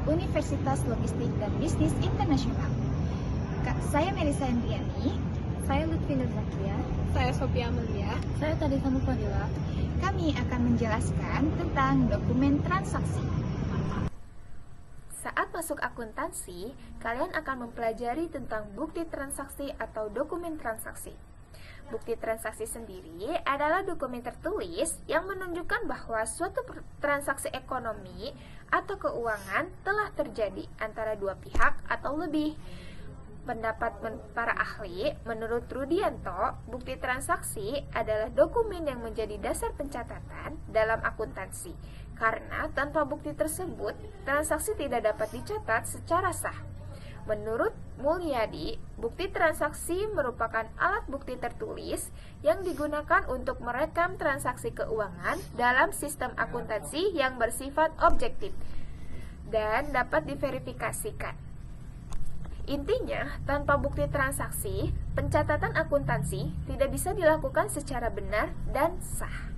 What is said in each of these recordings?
Universitas Logistik dan Bisnis Internasional. Saya Melisa Andriani. Saya Lutfi Nurzakia. Saya Sophia Amelia. Saya Tadita Mufadila. Kami akan menjelaskan tentang dokumen transaksi. Saat masuk akuntansi, kalian akan mempelajari tentang bukti transaksi atau dokumen transaksi. Bukti transaksi sendiri adalah dokumen tertulis yang menunjukkan bahwa suatu transaksi ekonomi atau keuangan telah terjadi antara dua pihak atau lebih. Pendapat para ahli, menurut Rudianto, bukti transaksi adalah dokumen yang menjadi dasar pencatatan dalam akuntansi, karena tanpa bukti tersebut, transaksi tidak dapat dicatat secara sah. Menurut Mulyadi, bukti transaksi merupakan alat bukti tertulis yang digunakan untuk merekam transaksi keuangan dalam sistem akuntansi yang bersifat objektif dan dapat diverifikasikan. Intinya, tanpa bukti transaksi, pencatatan akuntansi tidak bisa dilakukan secara benar dan sah.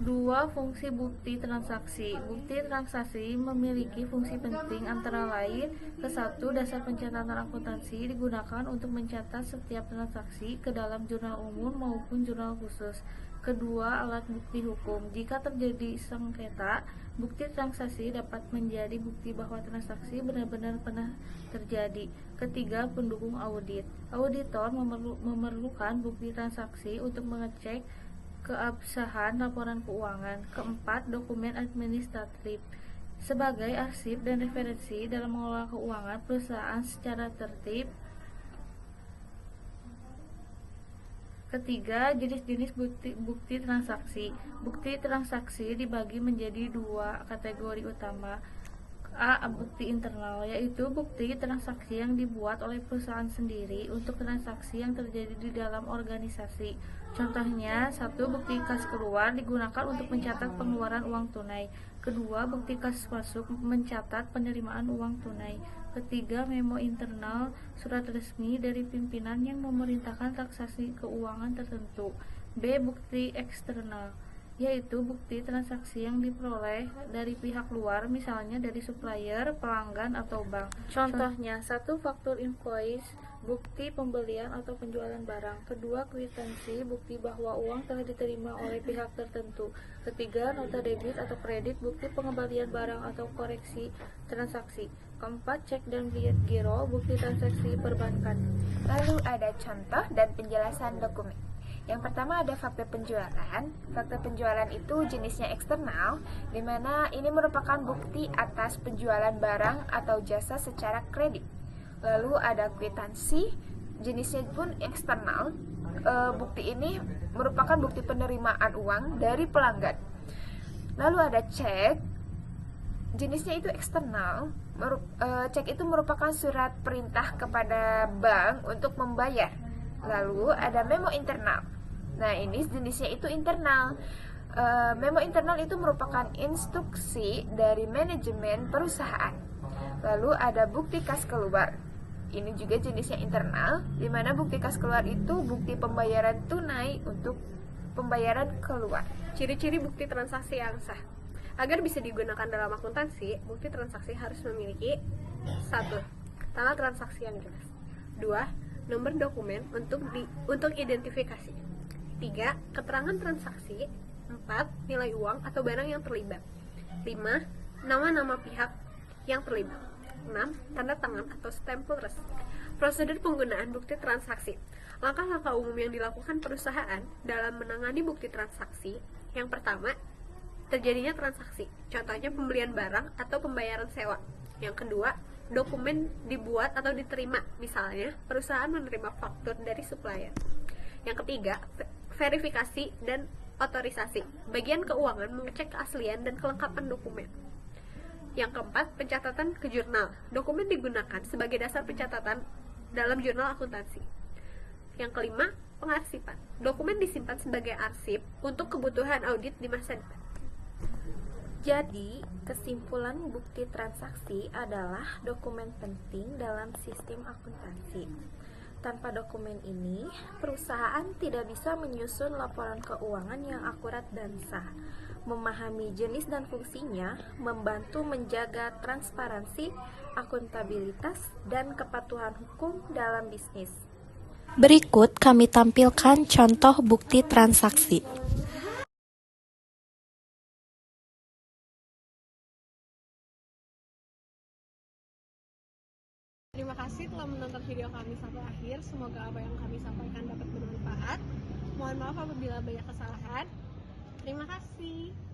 2. Fungsi bukti transaksi. Bukti transaksi memiliki fungsi penting antara lain ke-1. Dasar pencatatan akuntansi digunakan untuk mencatat setiap transaksi ke dalam jurnal umum maupun jurnal khusus. Kedua, alat bukti hukum. Jika terjadi sengketa, bukti transaksi dapat menjadi bukti bahwa transaksi benar-benar pernah terjadi. Ketiga, pendukung audit. Auditor memerlukan bukti transaksi untuk mengecek keabsahan laporan keuangan. Keempat, dokumen administratif sebagai arsip dan referensi dalam mengelola keuangan perusahaan secara tertib. Ketiga, jenis-jenis bukti transaksi. Bukti transaksi dibagi menjadi dua kategori utama. A. Bukti internal, yaitu bukti transaksi yang dibuat oleh perusahaan sendiri untuk transaksi yang terjadi di dalam organisasi. Contohnya, 1. Bukti kas keluar digunakan untuk mencatat pengeluaran uang tunai. Kedua, bukti kas masuk mencatat penerimaan uang tunai. Ketiga, memo internal, surat resmi dari pimpinan yang memerintahkan transaksi keuangan tertentu. B. Bukti eksternal, yaitu bukti transaksi yang diperoleh dari pihak luar, misalnya dari supplier, pelanggan, atau bank. Contohnya, 1. Faktur invoice, bukti pembelian atau penjualan barang. Kedua, kwitansi, bukti bahwa uang telah diterima oleh pihak tertentu. Ketiga, nota debit atau kredit, bukti pengembalian barang atau koreksi transaksi. Keempat, cek dan giro, bukti transaksi perbankan. Lalu ada contoh dan penjelasan dokumen. Yang pertama ada fakta penjualan. Fakta penjualan itu jenisnya eksternal, di mana ini merupakan bukti atas penjualan barang atau jasa secara kredit. Lalu ada kwitansi, jenisnya pun eksternal. Bukti ini merupakan bukti penerimaan uang dari pelanggan. Lalu ada cek, jenisnya itu eksternal. Cek itu merupakan surat perintah kepada bank untuk membayar. Lalu ada memo internal. Nah, ini jenisnya itu internal. Memo internal itu merupakan instruksi dari manajemen perusahaan. Lalu ada bukti kas keluar. Ini juga jenisnya internal, di mana bukti kas keluar itu bukti pembayaran tunai untuk pembayaran keluar. Ciri-ciri bukti transaksi yang sah. Agar bisa digunakan dalam akuntansi, bukti transaksi harus memiliki 1. Tanggal transaksi yang jelas. 2. Nomor dokumen untuk identifikasi. 3. Keterangan transaksi. 4. Nilai uang atau barang yang terlibat. 5. Nama-nama pihak yang terlibat. 6. Tanda tangan atau stempel resmi. Prosedur penggunaan bukti transaksi. Langkah-langkah umum yang dilakukan perusahaan dalam menangani bukti transaksi. Yang pertama, terjadinya transaksi. Contohnya pembelian barang atau pembayaran sewa. Yang kedua, dokumen dibuat atau diterima. Misalnya, perusahaan menerima faktur dari supplier. Yang ketiga, verifikasi dan otorisasi. Bagian keuangan mengecek keaslian dan kelengkapan dokumen. Yang keempat, pencatatan ke jurnal. Dokumen digunakan sebagai dasar pencatatan dalam jurnal akuntansi. Yang kelima, pengarsipan. Dokumen disimpan sebagai arsip untuk kebutuhan audit di masa depan. Jadi, kesimpulan bukti transaksi adalah dokumen penting dalam sistem akuntansi. Tanpa dokumen ini, perusahaan tidak bisa menyusun laporan keuangan yang akurat dan sah. Memahami jenis dan fungsinya membantu menjaga transparansi, akuntabilitas, dan kepatuhan hukum dalam bisnis. Berikut kami tampilkan contoh bukti transaksi. Terima kasih telah menonton video kami sampai akhir. Semoga apa yang kami sampaikan dapat bermanfaat. Mohon maaf apabila banyak kesalahan. Terima kasih.